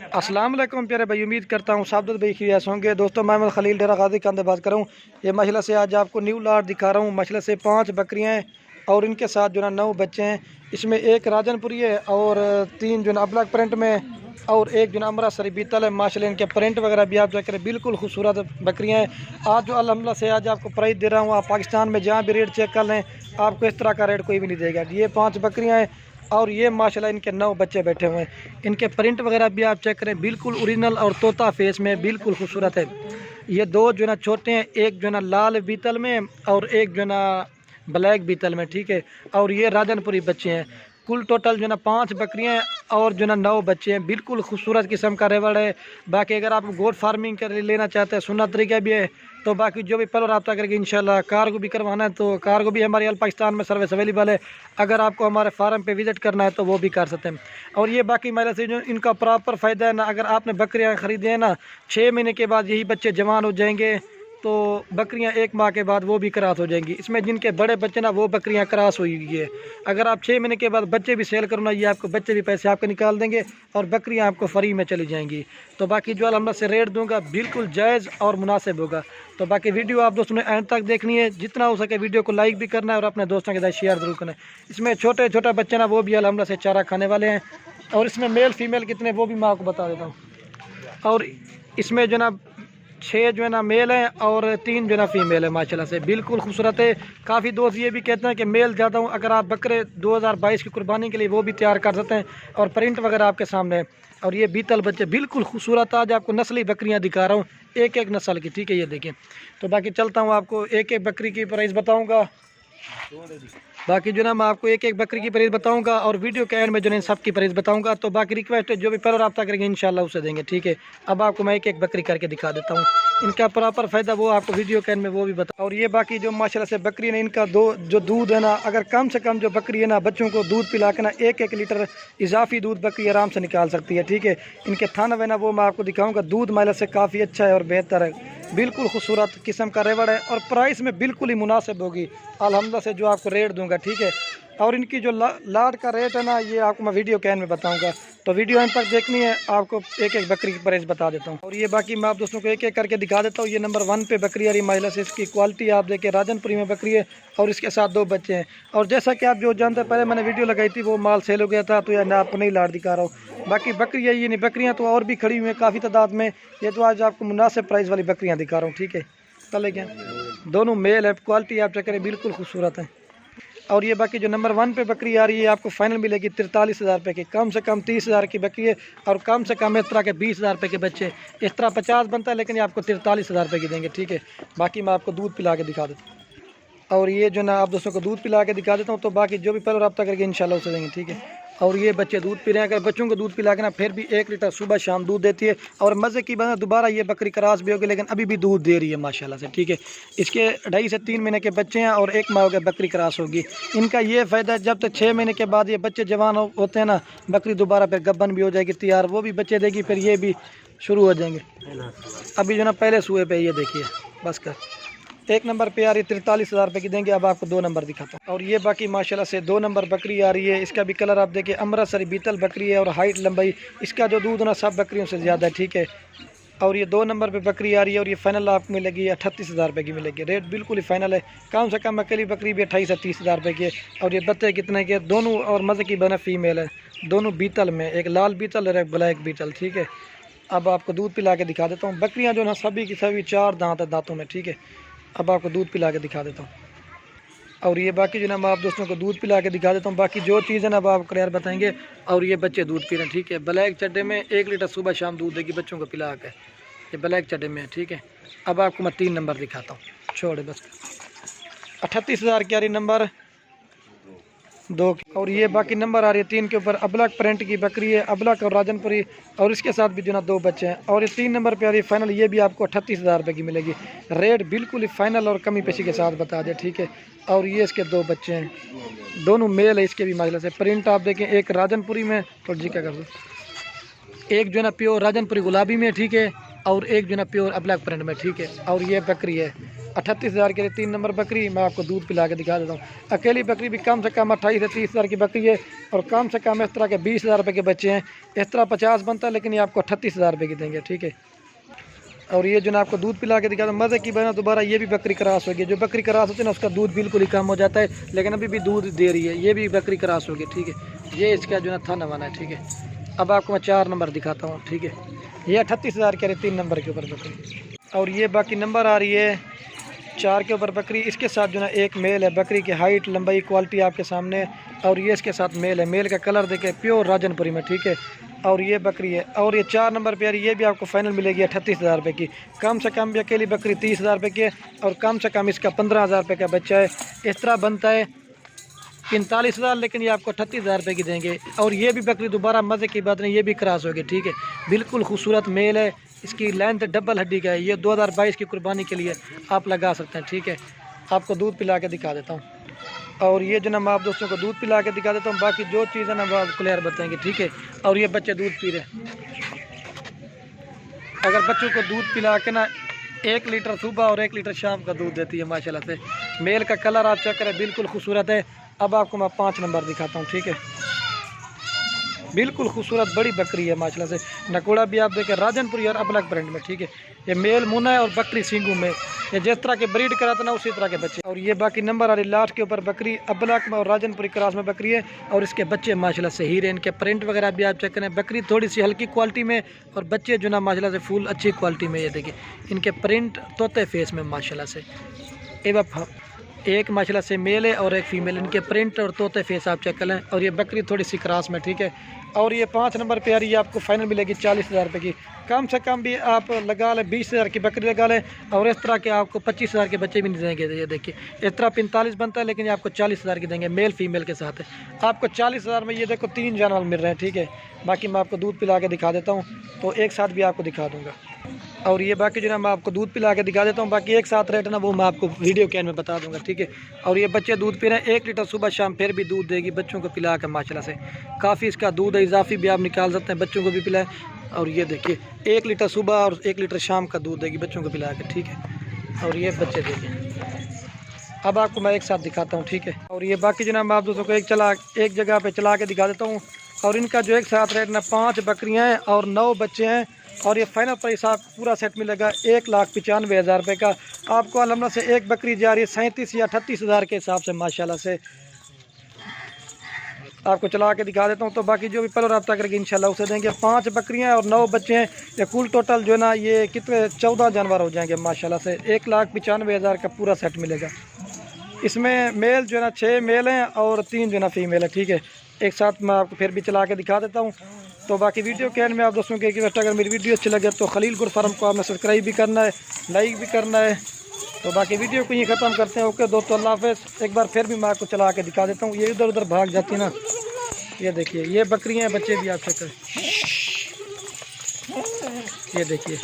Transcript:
अस्सलाम वालेकुम प्यारे भाई, उम्मीद करता हूँ साबत भाई खैरियत होंगे। दोस्तों मैं खलील डेरा गाजी खान बात कर रहा हूँ। ये माशाल्लाह से आज आपको न्यू लाट दिखा रहा हूँ। माशाल्लाह से 5 बकरियाँ हैं और इनके साथ जो ना 9 बच्चे हैं। इसमें एक राजनपुरी है और 3 जो ना अबलग प्रिंट में और एक जो ना अमृतसरी बीतल है। माशाल्लाह इनके प्रिंट वगैरह भी आप देख रहे हैं, बिल्कुल खूबसूरत बकरियाँ हैं। आज जो अल्हम्दुलिल्लाह से आज आपको प्राइस दे रहा हूँ, आप पाकिस्तान में जहाँ भी रेट चेक कर लें आपको इस तरह का रेट कोई भी नहीं देगा। ये 5 बकरियाँ हैं और ये माशाल्लाह इनके 9 बच्चे बैठे हुए हैं। इनके प्रिंट वगैरह भी आप चेक करें, बिल्कुल ओरिजिनल और तोता फेस में बिल्कुल खूबसूरत है। ये 2 जो ना छोटे हैं, एक जो ना लाल बीतल में और एक जो ना ब्लैक बीतल में, ठीक है। और ये राजनपुरी बच्चे हैं। कुल टोटल जो ना 5 बकरियां हैं और जो ना 9 बच्चे हैं। बिल्कुल खूबसूरत किस्म का रेवड़ है। बाकी अगर आप गोट फार्मिंग कर लेना चाहते हैं, सुन्नत तरीका भी है, तो बाकी जो भी पहले रब्ता करके इंशाल्लाह कार को भी करवाना है तो कार को भी हमारे अल पाकिस्तान में सर्विस अवेलेबल है। अगर आपको हमारे फार्म पे विज़िट करना है तो वो भी कर सकते हैं। और ये बाकी मेरे से जो इनका प्रॉपर फ़ायदा है ना, अगर आपने बकरियाँ ख़रीदे हैं ना, 6 महीने के बाद यही बच्चे जवान हो जाएंगे तो बकरियां 1 माह के बाद वो भी क्रॉस हो जाएंगी। इसमें जिनके बड़े बच्चे ना वो बकरियां क्रॉस हुई हुई है। अगर आप 6 महीने के बाद बच्चे भी सेल करो ना, ये आपको बच्चे भी पैसे आपके निकाल देंगे और बकरियां आपको फ्री में चली जाएंगी। तो बाकी जो अल्हम्दुलिल्लाह से रेट दूंगा बिल्कुल जायज़ और मुनासिब होगा। तो बाकी वीडियो आप दोस्तों ने एंड तक देखनी है। जितना हो सके वीडियो को लाइक भी करना है और अपने दोस्तों के साथ शेयर जरूर करना है। इसमें छोटे छोटे बच्चे ना वो भी अल्हम्दुलिल्लाह से चारा खाने वाले हैं। और इसमें मेल फीमेल कितने वो भी मैं आपको बता देता हूँ। और इसमें जो ना 6 जो है ना मेल हैं और 3 जो है ना फीमेल है। माशाल्लाह से बिल्कुल खूबसूरत है। काफ़ी दोस्त ये भी कहते हैं कि मेल ज़्यादा हूँ, अगर आप बकरे 2022 की कुर्बानी के लिए वो भी तैयार कर सकते हैं। और प्रिंट वगैरह आपके सामने है। और ये बीतल बच्चे बिल्कुल खूबसूरत। आज आपको नस्ली बकरियाँ दिखा रहा हूँ, एक एक नस्ल की, ठीक है। ये देखें। तो बाकी चलता हूँ, आपको एक एक बकरी की प्राइस बताऊँगा। बाकी जो ना मैं आपको एक एक बकरी की प्राइस बताऊंगा और वीडियो के एंड में जो है सब की प्राइस बताऊंगा। तो बाकी रिक्वेस्ट है जो भी पहले रब्ता करेंगे इंशाल्लाह उसे देंगे, ठीक है। अब आपको मैं एक एक बकरी करके दिखा देता हूँ। इनका प्रॉपर फ़ायदा वो आपको वीडियो के एंड में वो भी बता। और ये बाकी जो माशाल्लाह से बकरी है इनका जो दूध है ना, अगर कम से कम जो बकरी है ना बच्चों को दूध पिला के ना 1-1 लीटर इजाफी दूध बकरी आराम से निकाल सकती है, ठीक है। इनके थाना है ना वो मैं आपको दिखाऊँगा। दूध माशाल्लाह से काफ़ी अच्छा है और बेहतर है। बिल्कुल खूबसूरत किस्म का रेवड़ है और प्राइस में बिल्कुल ही मुनासिब होगी अल्हम्दुलिल्लाह से जो आपको रेट दूंगा, ठीक है। और इनकी जो लाट का रेट है ना ये आपको मैं वीडियो के एंड में बताऊंगा। तो वीडियो एंड तक देखनी है, आपको एक एक बकरी की प्राइस बता देता हूँ। और ये बाकी मैं आप दोस्तों को एक एक करके दिखा देता हूँ। ये नंबर 1 पे बकरी आ रही माशाल्लाह से। इसकी क्वालिटी आप देखें, राजनपुरी में बकरी है और इसके साथ 2 बच्चे हैं। और जैसा कि आप जो जानते हैं, पहले मैंने वीडियो लगाई थी वो माल सेल हो गया था, तो यार आपको नहीं लाट दिखा रहा हूँ। बाकी बकरी ये नहीं, बकरियाँ तो और भी खड़ी हुई हैं काफ़ी तादाद में। ये तो आज आपको मुनासिब प्राइस वाली बकरियाँ दिखा रहा हूँ, ठीक है। चले क्या, दोनों मेल है, क्वालिटी आप चेक करें बिल्कुल खूबसूरत है। और ये बाकी जो नंबर 1 पे बकरी आ रही है आपको फाइनल मिलेगी 43,000 रुपये की। कम से कम 30,000 की बकरी है और कम से कम इस तरह के 20,000 रुपये के बच्चे। इस तरह 50 बनता है लेकिन ये आपको 43,000 रुपये की देंगे, ठीक है। बाकी मैं आपको दूध पिला के दिखा देता हूँ। और ये जो ना आप दोस्तों को दूध पिला के दिखा देता हूँ। तो बाकी जो भी पहले रब्ता करके इंशाल्लाह उसे देंगे, ठीक है। और ये बच्चे दूध पी रहे हैं। अगर बच्चों को दूध पिला के ना फिर भी 1 लीटर सुबह शाम दूध देती है। और मज़े की बात दोबारा ये बकरी क्रॉस भी होगी लेकिन अभी भी दूध दे रही है माशाल्लाह से, ठीक है। इसके 2.5 से 3 महीने के बच्चे हैं और 1 माह हो गया बकरी क्रॉस होगी। इनका ये फ़ायदा है जब तक 6 महीने के बाद ये बच्चे जवान होते हैं ना, बकरी दोबारा फिर गब्बन भी हो जाएगी तैयार, वो भी बच्चे देगी, फिर ये भी शुरू हो जाएंगे। अभी जो ना पहले सूए पे ये देखिए बस कर 1 नंबर पे आ रही है 43,000 रुपये की देंगे। अब आपको 2 नंबर दिखाता हूँ। और ये बाकी माशाल्लाह से 2 नंबर बकरी आ रही है। इसका भी कलर आप देखिए, अमृतसरी बीतल बकरी है और हाइट लंबाई इसका जो दूध ना सब बकरियों से ज़्यादा है, ठीक है। और ये 2 नंबर पे बकरी आ रही है और ये फाइनल आपको मिलेगी 38,000 रुपये की मिलेगी। रेट बिल्कुल ही फाइनल है। कम से कम अकेली बकरी भी 28 से 30,000 रुपये की है। और ये बच्चे कितने के दोनों और मज़े की बना फीमेल है, दोनों बीतल में, एक लाल बीतल और एक ब्लैक बीतल, ठीक है। अब आपको दूध पिला के दिखा देता हूँ। बकरियाँ जो ना सभी की सभी 4 दांत है दांतों में, ठीक है। अब आपको दूध पिला के दिखा देता हूँ। और ये बाकी जो ना मैं आप दोस्तों को दूध पिला के दिखा देता हूँ। बाकी जो चीज़ है ना अब आप क्लियर बताएंगे। और ये बच्चे दूध पी रहे हैं, ठीक है। ब्लैक चड्डे में 1 लीटर सुबह शाम दूध देगी बच्चों को पिला के। ये ब्लैक चड्डे में है, ठीक है। अब आपको मैं 3 नंबर दिखाता हूँ, छोड़े बस। 38,000 की आ रही नंबर 2 की। और ये बाकी नंबर आ रही है 3 के ऊपर अबलग प्रिंट की बकरी है, अबलग और राजनपुरी। और इसके साथ भी जो ना 2 बच्चे हैं। और ये 3 नंबर पे आ रही है फाइनल, ये भी आपको 38,000 रुपये की मिलेगी। रेट बिल्कुल ही फाइनल और कमी पेशी के साथ बता दें, ठीक है। और ये इसके 2 बच्चे हैं, दोनों मेल है। इसके भी माशाल्लाह से प्रिंट आप देखें, एक राजनपुरी में तो जी क्या कर दो, एक जो है ना प्योर राजनपुरी गुलाबी में, ठीक है। और एक जो है ना प्योर अबलग प्रिंट में, ठीक है। और ये बकरी है 38,000 के लिए 3 नंबर बकरी। मैं आपको दूध पिला के दिखा देता हूँ। अकेली बकरी भी कम से कम 28 से 30,000 की बकरी है और कम से कम इस तरह के 20,000 रुपये के बच्चे हैं। इस तरह 50 बनता है, लेकिन ये आपको 38,000 रुपये की देंगे, ठीक है। और ये जो ना आपको दूध पिला के दिखा दो मज़े की बना। दोबारा ये भी बकरी क्रॉस होगी। जो बकरी क्रॉस होती है ना उसका दूध बिल्कुल ही कम हो जाता है, लेकिन अभी भी दूध दे रही है। ये भी बकरी क्रॉस होगी, ठीक है। ये इसका जो ना था नवाना है, ठीक है। अब आपको मैं 4 नंबर दिखाता हूँ, ठीक है। ये 38,000 के 3 नंबर के ऊपर बकरी। और ये बाकी नंबर आ रही है 4 के ऊपर बकरी। इसके साथ जो ना एक मेल है। बकरी की हाइट, लंबाई, क्वालिटी आपके सामने। और ये इसके साथ मेल है। मेल का कलर देखे प्योर राजनपुरी में, ठीक है। और ये बकरी है। और ये 4 नंबर पे ये भी आपको फाइनल मिलेगी 38,000 रुपये की। कम से कम भी अकेली बकरी 30,000 रुपये की है और कम से कम इसका 15,000 रुपये का बच्चा है। इस तरह बनता है 45,000, लेकिन ये आपको 38,000 रुपये की देंगे। और ये भी बकरी दोबारा मज़े की बात नहीं, ये भी क्रॉस होगी, ठीक है। बिल्कुल खूबसूरत मेल है। इसकी लेंथ डबल हड्डी का है। ये 2022 की कुर्बानी के लिए आप लगा सकते हैं, ठीक है। आपको दूध पिला के दिखा देता हूँ। और ये जो ना मैं आप दोस्तों को दूध पिला के दिखा देता हूँ। बाकी जो चीज़ है ना वो आप क्लियर बताएंगे, ठीक है। और ये बच्चे दूध पी रहे हैं। अगर बच्चों को दूध पिला के ना 1 लीटर सुबह और 1 लीटर शाम का दूध देती है माशाल्लाह से। मेल का कलर आप चेक करें, बिल्कुल खूबसूरत है। अब आपको मैं 5 नंबर दिखाता हूँ, ठीक है। बिल्कुल खूबसूरत बड़ी बकरी है माशाल्लाह से। नकोड़ा भी आप देखें राजनपुरी और अपलक ब्रांड में, ठीक है। ये मेल मुना है और बकरी सिंगू में। ये जिस तरह के ब्रीड कराते ना उसी तरह के बच्चे। और ये बाकी नंबर आ रही लास्ट के ऊपर बकरी अपलक में और राजनपुरी क्रॉस में बकरी है। और इसके बच्चे माशाल्लाह से हीरे। इनके प्रिंट वगैरह भी आप चेक करें। बकरी थोड़ी सी हल्की क्वालिटी में और बच्चे जो ना माशाल्लाह से फुल अच्छी क्वालिटी में। ये देखिए इनके प्रिंट तोते फेस में माशाल्लाह से। एक माशाल्लाह से मेल है और एक फीमेल। इनके प्रिंट और तोते फेस आप चेक करें। और ये बकरी थोड़ी सी क्रॉस में, ठीक है। और ये 5 नंबर पे आ रही है आपको फाइनल मिलेगी 40,000 रुपये की। कम से कम भी आप लगा लें 20,000 की बकरी लगा लें। और इस तरह के आपको 25,000 के बच्चे भी नहीं देंगे। ये देखिए इस तरह 45 बनता है, लेकिन ये आपको 40,000 की देंगे मेल फीमेल के साथ है। आपको 40,000 में ये देखो 3 जानवर मिल रहे हैं, ठीक है। बाकी मैं आपको दूध पिला के दिखा देता हूँ, तो एक साथ भी आपको दिखा दूँगा। और ये बाकी जो ना मैं आपको दूध पिला के दिखा देता हूँ। बाकी एक साथ रेट ना वो मैं आपको वीडियो कैन में बता दूंगा, ठीक है। और ये बच्चे दूध पी रहे हैं 1 लीटर सुबह शाम, फिर भी दूध देगी बच्चों को पिला कर माशाल्लाह से। काफ़ी इसका दूध है, इजाफी भी आप निकाल सकते हैं, बच्चों को भी पिलाएं। और ये देखिए 1 लीटर सुबह और 1 लीटर शाम का दूध देगी बच्चों को पिला कर, ठीक है। और ये बच्चे देखिए अब आपको मैं एक साथ दिखाता हूँ, ठीक है। और ये बाकी जो ना मैं आप दोस्तों को एक जगह पर चला के दिखा देता हूँ। और इनका जो एक साथ रेट ना 5 बकरियाँ हैं और 9 बच्चे हैं। और ये फाइनल प्राइस आप पूरा सेट मिलेगा 1,95,000 रुपये का। आपको अलहमद से एक बकरी जा रही है 37 या 38,000 के हिसाब से माशाल्लाह से। आपको चला के दिखा देता हूँ। तो बाकी जो भी पल रब्ता करके इंशाल्लाह उसे देंगे। 5 बकरियाँ और 9 बच्चे हैं। ये कुल टोटल जो है ना ये कितने 14 जानवर हो जाएंगे माशाल्लाह से। 1,95,000 का पूरा सेट मिलेगा। इसमें मेल जो है ना 6 मेल हैं और 3 जो है ना फीमेल है, ठीक है। एक साथ मैं आपको फिर भी चला के दिखा देता हूँ। तो बाकी वीडियो के एंड में आप दोस्तों के रिक्वेस्ट, अगर मेरी वीडियो अच्छी लगे तो खलील गुर फार्म को आपने सब्सक्राइब भी करना है, लाइक भी करना है। तो बाकी वीडियो को यहीं ख़त्म करते हैं। ओके दोस्तों, अल्लाह हाफ़िज़। एक बार फिर भी मैं आपको चला के दिखा देता हूँ। ये इधर उधर भाग जाती है ना। ये देखिए ये बकरियाँ बच्चे भी आप चेक करें। ये देखिए